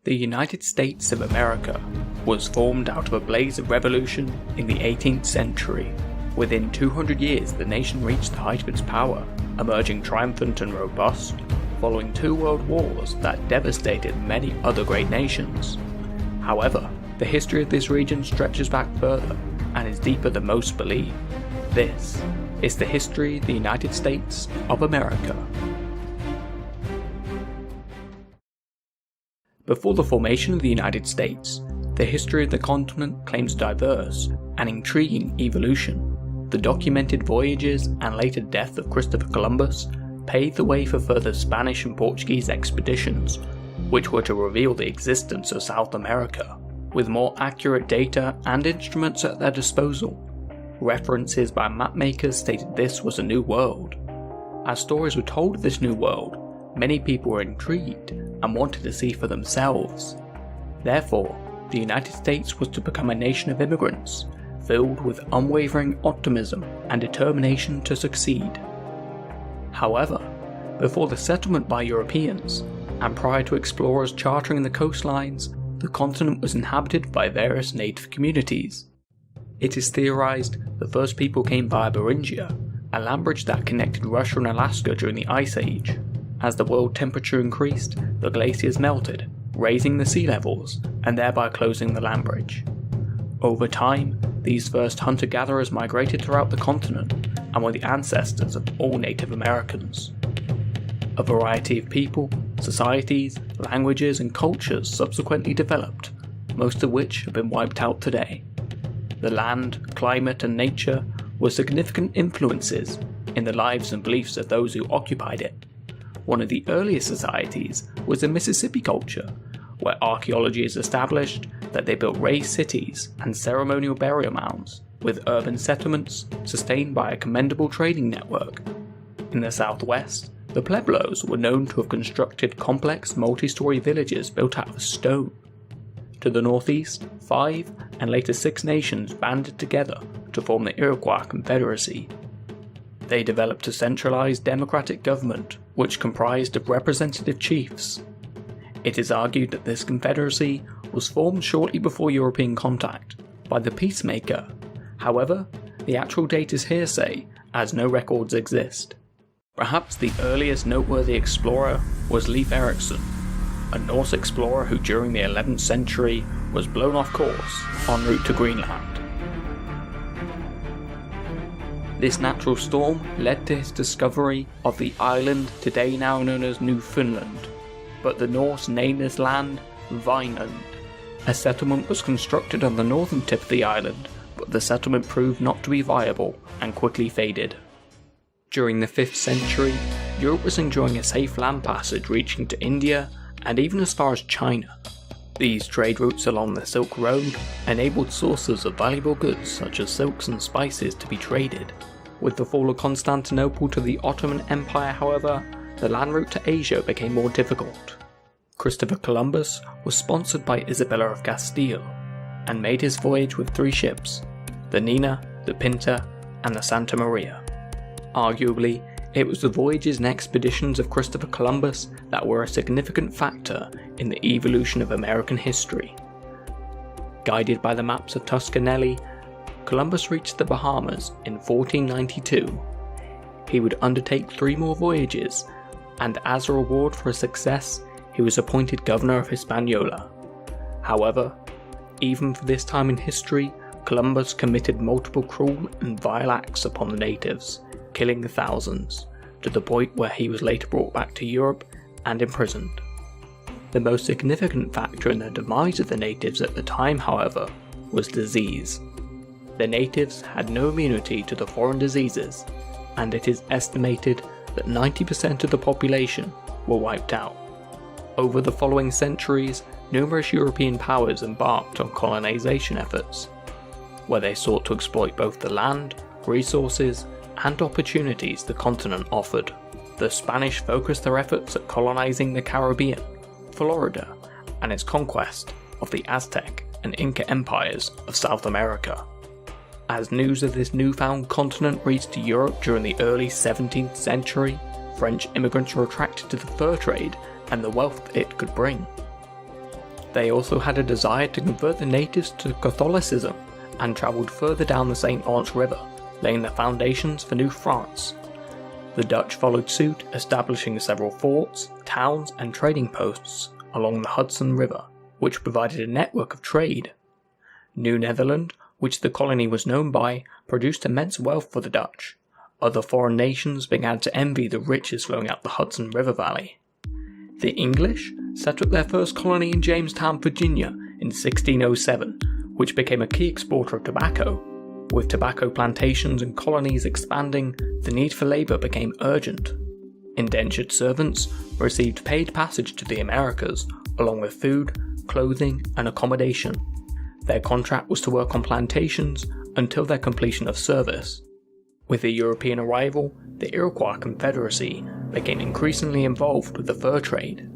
The United States of America was formed out of a blaze of revolution in the 18th century. Within 200 years, the nation reached the height of its power, emerging triumphant and robust, following 2 world wars that devastated many other great nations. However, the history of this region stretches back further and is deeper than most believe. This is the history of the United States of America. Before the formation of the United States, the history of the continent claims diverse and intriguing evolution. The documented voyages and later death of Christopher Columbus paved the way for further Spanish and Portuguese expeditions, which were to reveal the existence of South America, with more accurate data and instruments at their disposal. References by mapmakers stated this was a new world. As stories were told of this new world, many people were intrigued and wanted to see for themselves. Therefore, the United States was to become a nation of immigrants, filled with unwavering optimism and determination to succeed. However, before the settlement by Europeans, and prior to explorers charting the coastlines, the continent was inhabited by various native communities. It is theorized the first people came via Beringia, a land bridge that connected Russia and Alaska during the Ice Age. As the world temperature increased, the glaciers melted, raising the sea levels and thereby closing the land bridge. Over time, these first hunter-gatherers migrated throughout the continent and were the ancestors of all Native Americans. A variety of people, societies, languages and cultures subsequently developed, most of which have been wiped out today. The land, climate and nature were significant influences in the lives and beliefs of those who occupied it. One of the earliest societies was the Mississippi culture, where archaeology has established that they built raised cities and ceremonial burial mounds, with urban settlements sustained by a commendable trading network. In the southwest, the Pueblos were known to have constructed complex multi-story villages built out of stone. To the northeast, 5 and later 6 nations banded together to form the Iroquois Confederacy. They developed a centralized democratic government which comprised of representative chiefs. It is argued that this confederacy was formed shortly before European contact by the peacemaker. However, the actual date is hearsay as no records exist. Perhaps the earliest noteworthy explorer was Leif Erikson, a Norse explorer who during the 11th century was blown off course en route to Greenland. This natural storm led to his discovery of the island today now known as Newfoundland, but the Norse named this land Vinland. A settlement was constructed on the northern tip of the island, but the settlement proved not to be viable and quickly faded. During the 5th century, Europe was enjoying a safe land passage reaching to India and even as far as China. These trade routes along the Silk Road enabled sources of valuable goods such as silks and spices to be traded. With the fall of Constantinople to the Ottoman Empire, however, the land route to Asia became more difficult. Christopher Columbus was sponsored by Isabella of Castile and made his voyage with 3 ships, the Nina, the Pinta, and the Santa Maria. Arguably, it was the voyages and expeditions of Christopher Columbus that were a significant factor in the evolution of American history. Guided by the maps of Toscanelli, Columbus reached the Bahamas in 1492. He would undertake 3 more voyages, and as a reward for his success, he was appointed governor of Hispaniola. However, even for this time in history, Columbus committed multiple cruel and vile acts upon the natives, killing thousands, to the point where he was later brought back to Europe and imprisoned. The most significant factor in the demise of the natives at the time, however, was disease. The natives had no immunity to the foreign diseases, and it is estimated that 90% of the population were wiped out. Over the following centuries, numerous European powers embarked on colonization efforts, where they sought to exploit both the land, resources, and opportunities the continent offered. The Spanish focused their efforts at colonizing the Caribbean, Florida, and its conquest of the Aztec and Inca empires of South America. As news of this newfound continent reached Europe during the early 17th century, French immigrants were attracted to the fur trade and the wealth it could bring. They also had a desire to convert the natives to Catholicism and travelled further down the St. Lawrence River, laying the foundations for New France. The Dutch followed suit, establishing several forts, towns and trading posts along the Hudson River, which provided a network of trade. New Netherland, which the colony was known by, produced immense wealth for the Dutch. Other foreign nations began to envy the riches flowing out the Hudson River Valley. The English set up their first colony in Jamestown, Virginia in 1607, which became a key exporter of tobacco. With tobacco plantations and colonies expanding, the need for labour became urgent. Indentured servants received paid passage to the Americas, along with food, clothing and accommodation. Their contract was to work on plantations until their completion of service. With the European arrival, the Iroquois Confederacy became increasingly involved with the fur trade.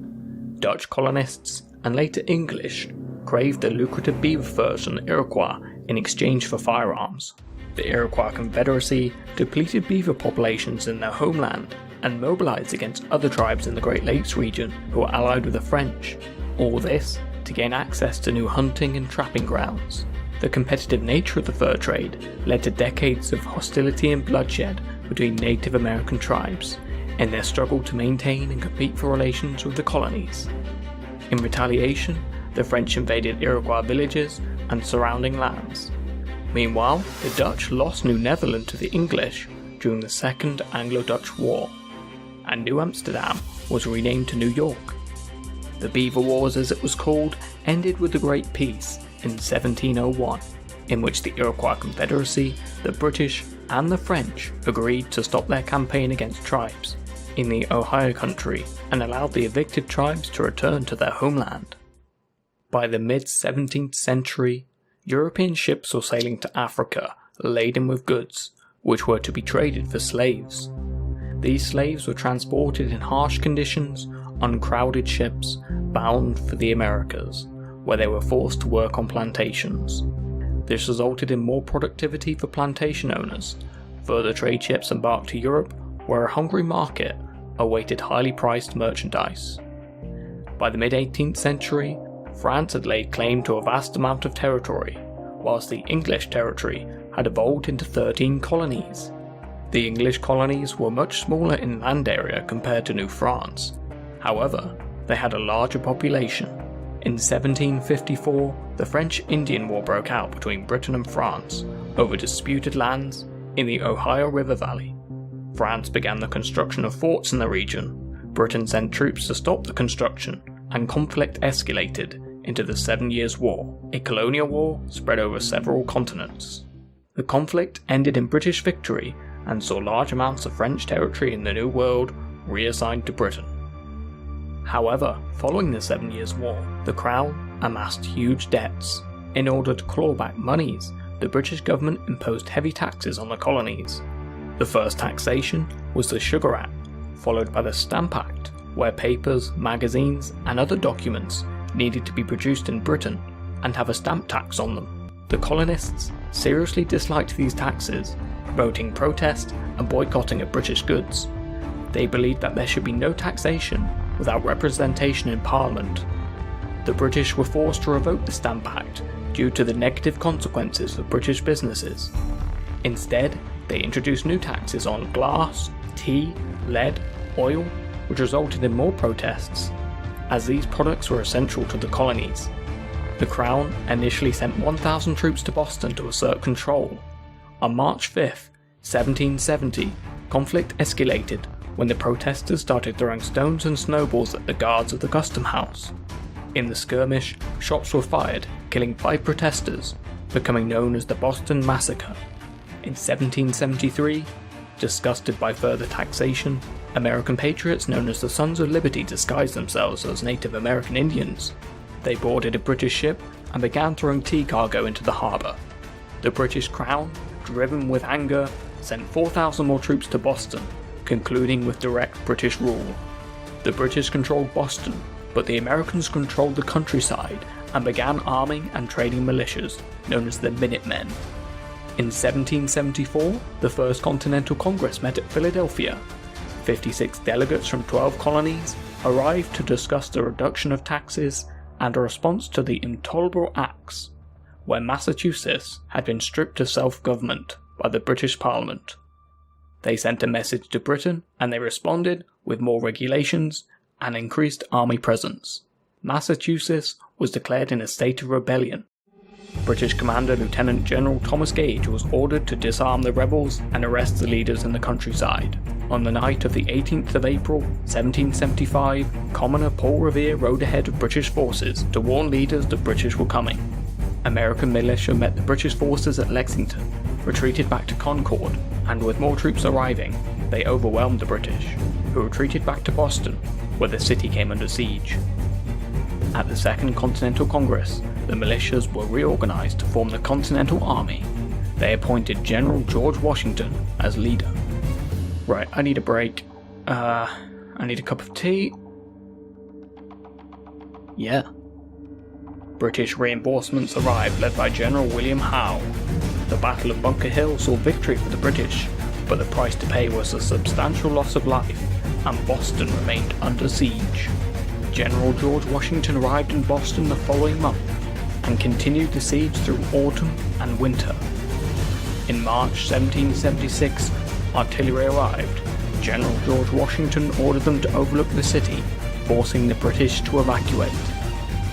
Dutch colonists, and later English, craved the lucrative beaver furs from the Iroquois in exchange for firearms. The Iroquois Confederacy depleted beaver populations in their homeland and mobilized against other tribes in the Great Lakes region who were allied with the French. All this to gain access to new hunting and trapping grounds. The competitive nature of the fur trade led to decades of hostility and bloodshed between Native American tribes in their struggle to maintain and compete for relations with the colonies. In retaliation, the French invaded Iroquois villages and surrounding lands. Meanwhile, the Dutch lost New Netherland to the English during the Second Anglo-Dutch War, and New Amsterdam was renamed to New York. The Beaver Wars, as it was called, ended with the Great Peace in 1701, in which the Iroquois Confederacy, the British, and the French agreed to stop their campaign against tribes in the Ohio country and allowed the evicted tribes to return to their homeland. By the mid-17th century, European ships were sailing to Africa laden with goods, which were to be traded for slaves. These slaves were transported in harsh conditions on crowded ships bound for the Americas, where they were forced to work on plantations. This resulted in more productivity for plantation owners. Further trade ships embarked to Europe, where a hungry market awaited highly priced merchandise. By the mid-18th century, France had laid claim to a vast amount of territory, whilst the English territory had evolved into 13 colonies. The English colonies were much smaller in land area compared to New France. However, they had a larger population. In 1754, the French-Indian War broke out between Britain and France over disputed lands in the Ohio River Valley. France began the construction of forts in the region. Britain sent troops to stop the construction, and conflict escalated into the 7 Years' War, a colonial war spread over several continents. The conflict ended in British victory and saw large amounts of French territory in the New World reassigned to Britain. However, following the 7 Years' War, the Crown amassed huge debts. In order to claw back monies, the British government imposed heavy taxes on the colonies. The first taxation was the Sugar Act, followed by the Stamp Act, where papers, magazines, and other documents needed to be produced in Britain and have a stamp tax on them. The colonists seriously disliked these taxes, promoting protest and boycotting of British goods. They believed that there should be no taxation without representation in Parliament. The British were forced to revoke the Stamp Act due to the negative consequences for British businesses. Instead, they introduced new taxes on glass, tea, lead, oil, which resulted in more protests, as these products were essential to the colonies. The Crown initially sent 1,000 troops to Boston to assert control. On March 5, 1770, conflict escalated when the protesters started throwing stones and snowballs at the guards of the Custom House. In the skirmish, shots were fired, killing 5 protesters, becoming known as the Boston Massacre. In 1773, disgusted by further taxation, American patriots known as the Sons of Liberty disguised themselves as Native American Indians. They boarded a British ship and began throwing tea cargo into the harbour. The British Crown, driven with anger, sent 4,000 more troops to Boston, concluding with direct British rule. The British controlled Boston, but the Americans controlled the countryside and began arming and training militias, known as the Minutemen. In 1774, the First Continental Congress met at Philadelphia. 56 delegates from 12 colonies arrived to discuss the reduction of taxes and a response to the Intolerable Acts, where Massachusetts had been stripped of self-government by the British Parliament. They sent a message to Britain, and they responded with more regulations and increased army presence. Massachusetts was declared in a state of rebellion. British Commander Lieutenant General Thomas Gage was ordered to disarm the rebels and arrest the leaders in the countryside. On the night of the 18th of April, 1775, Commoner Paul Revere rode ahead of British forces to warn leaders the British were coming. American militia met the British forces at Lexington, retreated back to Concord, and with more troops arriving, they overwhelmed the British, who retreated back to Boston, where the city came under siege. At the Second Continental Congress, the militias were reorganized to form the Continental Army. They appointed General George Washington as leader. Right, I need a break. I need a cup of tea. Yeah. British reinforcements arrived led by General William Howe. The Battle of Bunker Hill saw victory for the British, but the price to pay was a substantial loss of life, and Boston remained under siege. General George Washington arrived in Boston the following month, and continued the siege through autumn and winter. In March 1776, artillery arrived. General George Washington ordered them to overlook the city, forcing the British to evacuate.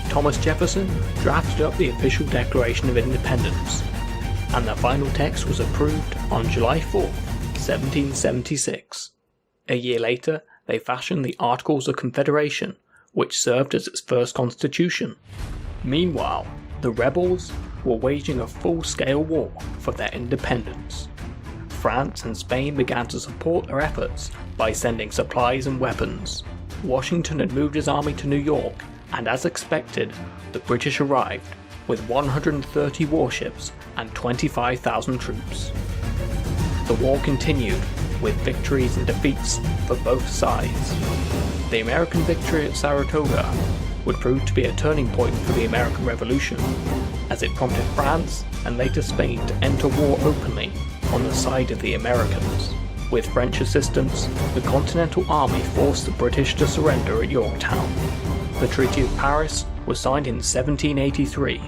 Thomas Jefferson drafted up the official Declaration of Independence, and the final text was approved on July 4, 1776. A year later, they fashioned the Articles of Confederation, which served as its first constitution. Meanwhile, the rebels were waging a full-scale war for their independence. France and Spain began to support their efforts by sending supplies and weapons. Washington had moved his army to New York, and as expected, the British arrived with 130 warships and 25,000 troops. The war continued, with victories and defeats for both sides. The American victory at Saratoga would prove to be a turning point for the American Revolution, as it prompted France and later Spain to enter war openly on the side of the Americans. With French assistance, the Continental Army forced the British to surrender at Yorktown. The Treaty of Paris was signed in 1783.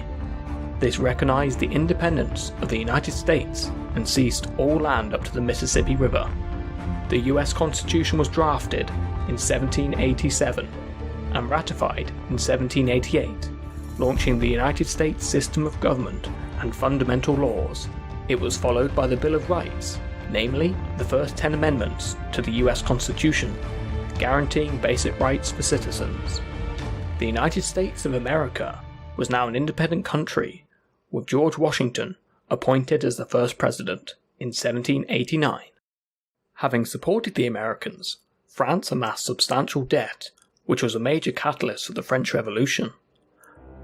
This recognized the independence of the United States and seized all land up to the Mississippi River. The US Constitution was drafted in 1787 and ratified in 1788, launching the United States system of government and fundamental laws. It was followed by the Bill of Rights, namely the first 10 amendments to the US Constitution, guaranteeing basic rights for citizens. The United States of America was now an independent country, with George Washington appointed as the first president in 1789. Having supported the Americans, France amassed substantial debt, which was a major catalyst for the French Revolution.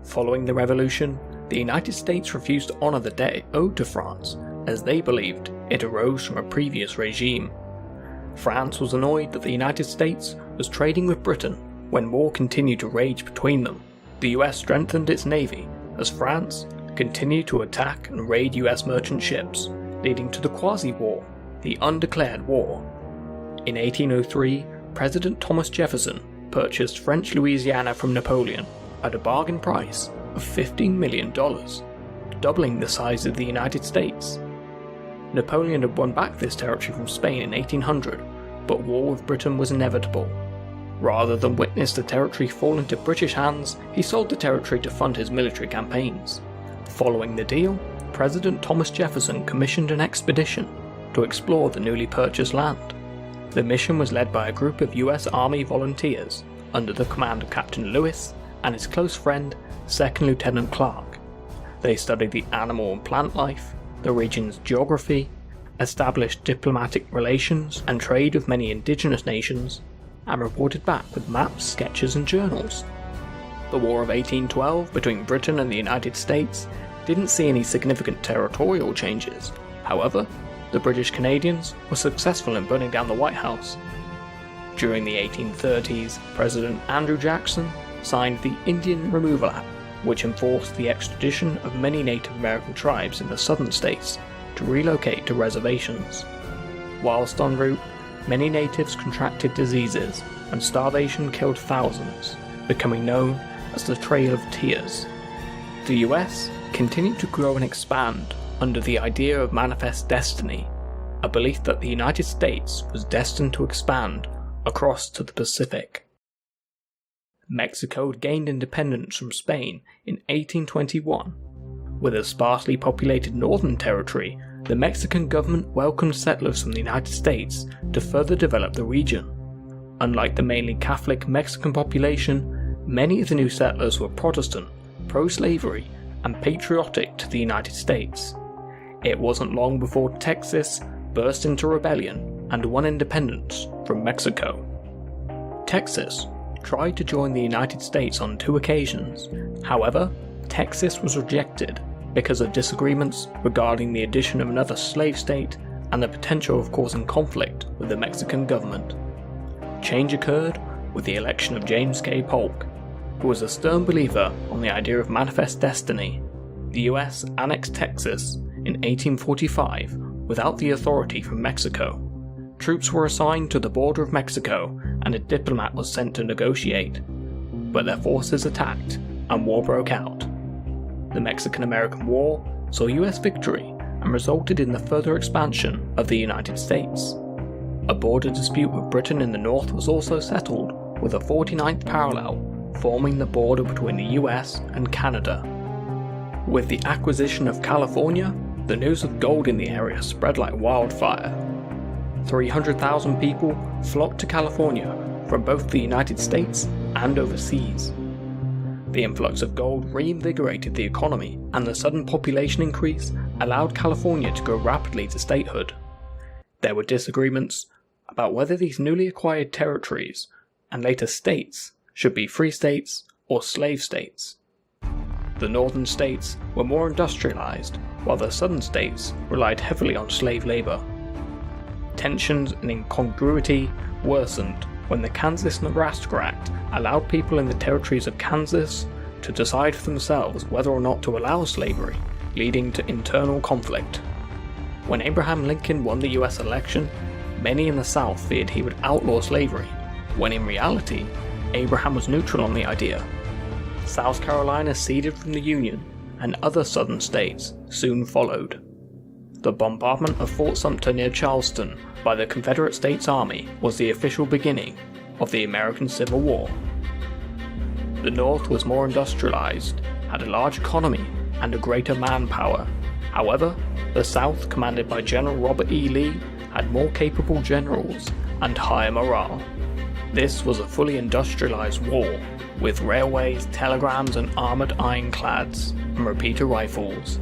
Following the Revolution, the United States refused to honour the debt it owed to France, as they believed it arose from a previous regime. France was annoyed that the United States was trading with Britain when war continued to rage between them. The US strengthened its navy as France continued to attack and raid US merchant ships, leading to the Quasi-War, the Undeclared War. In 1803, President Thomas Jefferson purchased French Louisiana from Napoleon at a bargain price of $15 million, doubling the size of the United States. Napoleon had won back this territory from Spain in 1800, but war with Britain was inevitable. Rather than witness the territory fall into British hands, he sold the territory to fund his military campaigns. Following the deal, President Thomas Jefferson commissioned an expedition to explore the newly purchased land. The mission was led by a group of US Army volunteers under the command of Captain Lewis and his close friend, 2nd Lieutenant Clark. They studied the animal and plant life, the region's geography, established diplomatic relations and trade with many indigenous nations, and reported back with maps, sketches and journals. The War of 1812 between Britain and the United States didn't see any significant territorial changes. However, the British Canadians were successful in burning down the White House. During the 1830s, President Andrew Jackson signed the Indian Removal Act, which enforced the extradition of many Native American tribes in the southern states to relocate to reservations. Whilst en route, many natives contracted diseases, and starvation killed thousands, becoming known as the Trail of Tears. The US continued to grow and expand under the idea of manifest destiny, a belief that the United States was destined to expand across to the Pacific. Mexico gained independence from Spain in 1821. With a sparsely populated northern territory, the Mexican government welcomed settlers from the United States to further develop the region. Unlike the mainly Catholic Mexican population, many of the new settlers were Protestant, pro-slavery, and patriotic to the United States. It wasn't long before Texas burst into rebellion and won independence from Mexico. Texas tried to join the United States on 2 occasions. However, Texas was rejected because of disagreements regarding the addition of another slave state and the potential of causing conflict with the Mexican government. Change occurred with the election of James K. Polk, who was a stern believer on the idea of manifest destiny. The US annexed Texas in 1845 without the authority from Mexico. Troops were assigned to the border of Mexico and a diplomat was sent to negotiate, but their forces attacked and war broke out. The Mexican-American War saw US victory and resulted in the further expansion of the United States. A border dispute with Britain in the north was also settled, with a 49th parallel forming the border between the US and Canada. With the acquisition of California, the news of gold in the area spread like wildfire. 300,000 people flocked to California from both the United States and overseas. The influx of gold reinvigorated the economy, and the sudden population increase allowed California to grow rapidly to statehood. There were disagreements about whether these newly acquired territories and later states should be free states or slave states. The northern states were more industrialized, while the southern states relied heavily on slave labor. Tensions and incongruity worsened when the Kansas-Nebraska Act allowed people in the territories of Kansas to decide for themselves whether or not to allow slavery, leading to internal conflict. When Abraham Lincoln won the US election, many in the South feared he would outlaw slavery, when in reality, Abraham was neutral on the idea. South Carolina ceded from the Union, and other southern states soon followed. The bombardment of Fort Sumter near Charleston by the Confederate States Army was the official beginning of the American Civil War. The North was more industrialized, had a large economy, and a greater manpower. However, the South, commanded by General Robert E. Lee, had more capable generals and higher morale. This was a fully industrialized war, with railways, telegrams, and armored ironclads, and repeater rifles.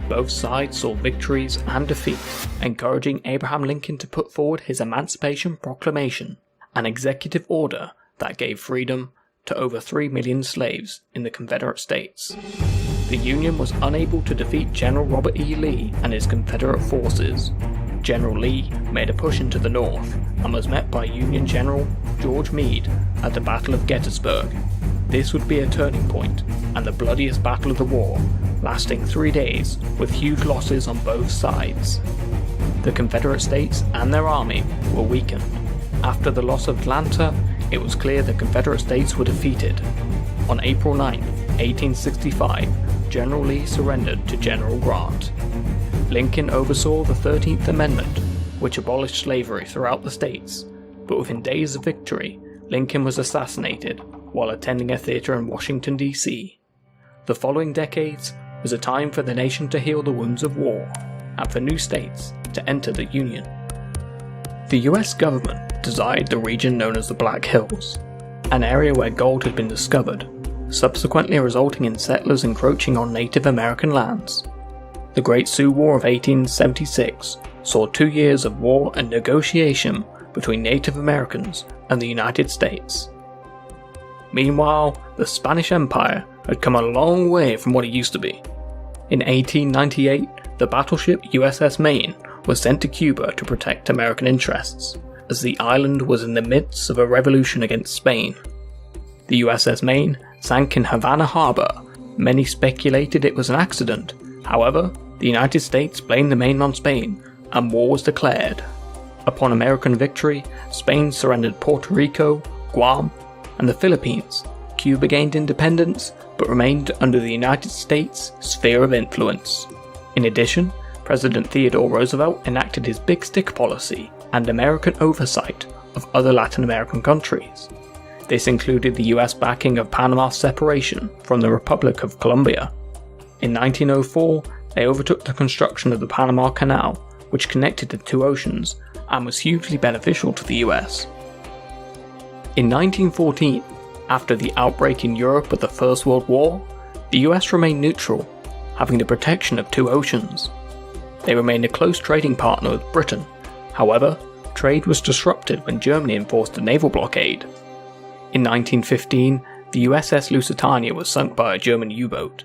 Both sides saw victories and defeats, encouraging Abraham Lincoln to put forward his Emancipation Proclamation, an executive order that gave freedom to over 3 million slaves in the Confederate States. The Union was unable to defeat General Robert E. Lee and his Confederate forces. General Lee made a push into the north and was met by Union General George Meade at the Battle of Gettysburg. This would be a turning point and the bloodiest battle of the war, lasting 3 days with huge losses on both sides. The Confederate States and their army were weakened. After the loss of Atlanta, it was clear the Confederate States were defeated. On April 9, 1865, General Lee surrendered to General Grant. Lincoln oversaw the 13th Amendment, which abolished slavery throughout the states, but within days of victory, Lincoln was assassinated while attending a theater in Washington, D.C. The following decades was a time for the nation to heal the wounds of war, and for new states to enter the Union. The US government desired the region known as the Black Hills, an area where gold had been discovered, subsequently resulting in settlers encroaching on Native American lands. The Great Sioux War of 1876 saw 2 years of war and negotiation between Native Americans and the United States. Meanwhile, the Spanish Empire had come a long way from what it used to be. In 1898, the battleship USS Maine was sent to Cuba to protect American interests, as the island was in the midst of a revolution against Spain. The USS Maine sank in Havana Harbor. Many speculated it was an accident. However, the United States blamed the Maine on Spain, and war was declared. Upon American victory, Spain surrendered Puerto Rico, Guam, and the Philippines. Cuba gained independence, but remained under the United States' sphere of influence. In addition, President Theodore Roosevelt enacted his Big Stick policy and American oversight of other Latin American countries. This included the US backing of Panama's separation from the Republic of Colombia. In 1904, they overtook the construction of the Panama Canal, which connected the two oceans and was hugely beneficial to the US. In 1914, after the outbreak in Europe of the First World War, the US remained neutral, having the protection of two oceans. They remained a close trading partner with Britain. However, trade was disrupted when Germany enforced a naval blockade. In 1915, the USS Lusitania was sunk by a German U-boat,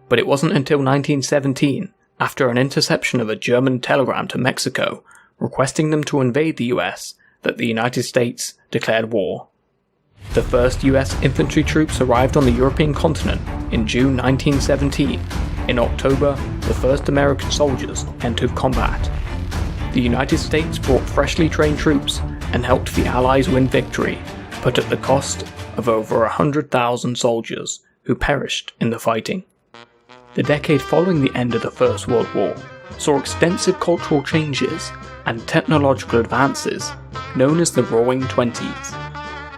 but it wasn't until 1917, after an interception of a German telegram to Mexico requesting them to invade the US, that the United States declared war. The first US infantry troops arrived on the European continent in June 1917. In October, the first American soldiers entered combat. The United States brought freshly trained troops and helped the Allies win victory, but at the cost of over 100,000 soldiers who perished in the fighting. The decade following the end of the First World War saw extensive cultural changes and technological advances known as the Roaring Twenties.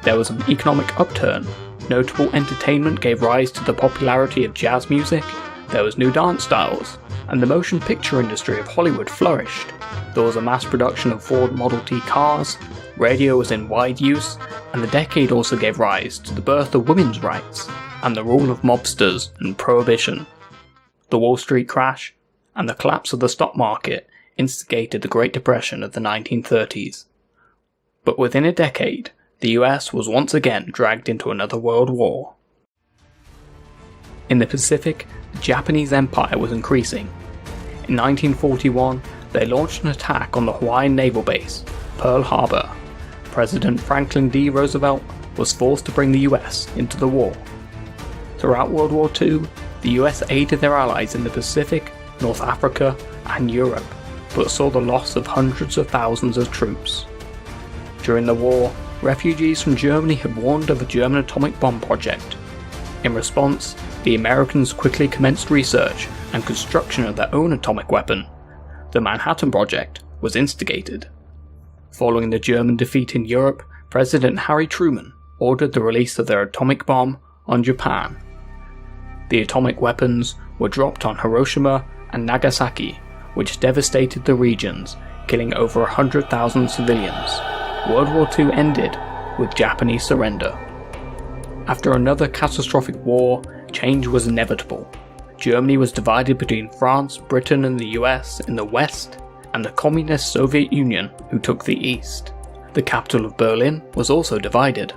There was an economic upturn, notable entertainment gave rise to the popularity of jazz music, there was new dance styles, and the motion picture industry of Hollywood flourished. There was a mass production of Ford Model T cars, radio was in wide use, and the decade also gave rise to the birth of women's rights, and the rule of mobsters and prohibition. The Wall Street crash, and the collapse of the stock market instigated the Great Depression of the 1930s. But within a decade, the US was once again dragged into another world war. In the Pacific, the Japanese Empire was increasing. In 1941, they launched an attack on the Hawaiian naval base, Pearl Harbor. President Franklin D. Roosevelt was forced to bring the US into the war. Throughout World War II, the US aided their allies in the Pacific, North Africa, and Europe, but saw the loss of hundreds of thousands of troops. During the war, refugees from Germany had warned of a German atomic bomb project. In response, the Americans quickly commenced research and construction of their own atomic weapon. The Manhattan Project was instigated. Following the German defeat in Europe, President Harry Truman ordered the release of their atomic bomb on Japan. The atomic weapons were dropped on Hiroshima and Nagasaki, which devastated the regions, killing over 100,000 civilians. World War II ended with Japanese surrender. After another catastrophic war, change was inevitable. Germany was divided between France, Britain and the US in the west, and the communist Soviet Union, who took the east. The capital of Berlin was also divided.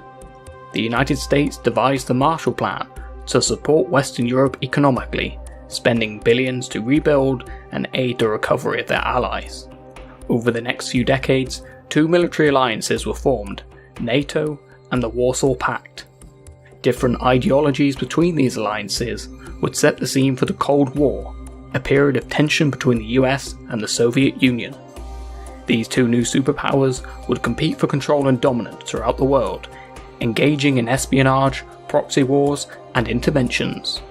The United States devised the Marshall Plan to support Western Europe economically, spending billions to rebuild and aid the recovery of their allies. Over the next few decades, two military alliances were formed, NATO and the Warsaw Pact. Different ideologies between these alliances would set the scene for the Cold War, a period of tension between the US and the Soviet Union. These two new superpowers would compete for control and dominance throughout the world, engaging in espionage, proxy wars, and interventions.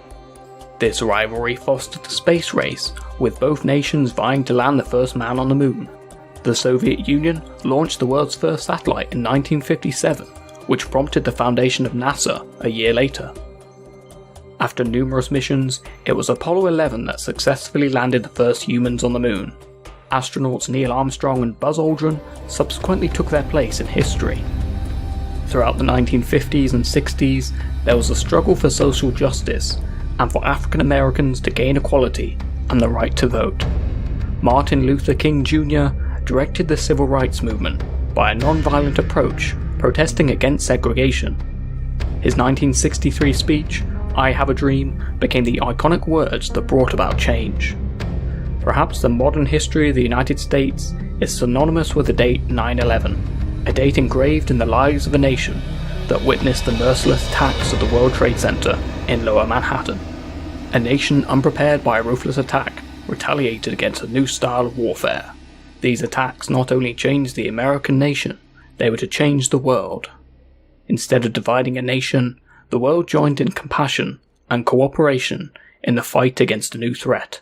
This rivalry fostered the space race, with both nations vying to land the first man on the moon. The Soviet Union launched the world's first satellite in 1957, which prompted the foundation of NASA a year later. After numerous missions, it was Apollo 11 that successfully landed the first humans on the moon. Astronauts Neil Armstrong and Buzz Aldrin subsequently took their place in history. Throughout the 1950s and 60s, there was a struggle for social justice and for African Americans to gain equality and the right to vote. Martin Luther King Jr. directed the civil rights movement by a non-violent approach, protesting against segregation. His 1963 speech, "I Have a Dream," became the iconic words that brought about change. Perhaps the modern history of the United States is synonymous with the date 9/11, a date engraved in the lives of a nation that witnessed the merciless attacks of the World Trade Center in Lower Manhattan. A nation unprepared by a ruthless attack retaliated against a new style of warfare. These attacks not only changed the American nation, they were to change the world. Instead of dividing a nation, the world joined in compassion and cooperation in the fight against a new threat.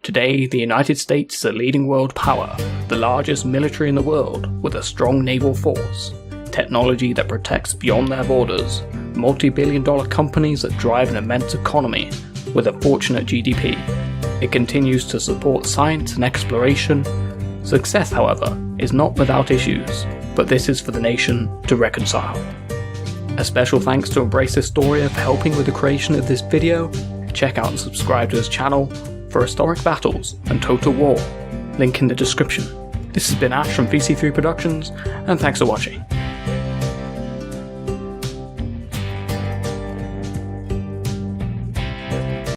Today, the United States is a leading world power, the largest military in the world with a strong naval force, technology that protects beyond their borders, multi-billion-dollar companies that drive an immense economy with a fortunate GDP. It continues to support science and exploration. Success, however, is not without issues, but this is for the nation to reconcile. A special thanks to Embrace Historia for helping with the creation of this video. Check out and subscribe to his channel for historic battles and total war, link in the description. This has been Ash from VC3 Productions, and thanks for watching.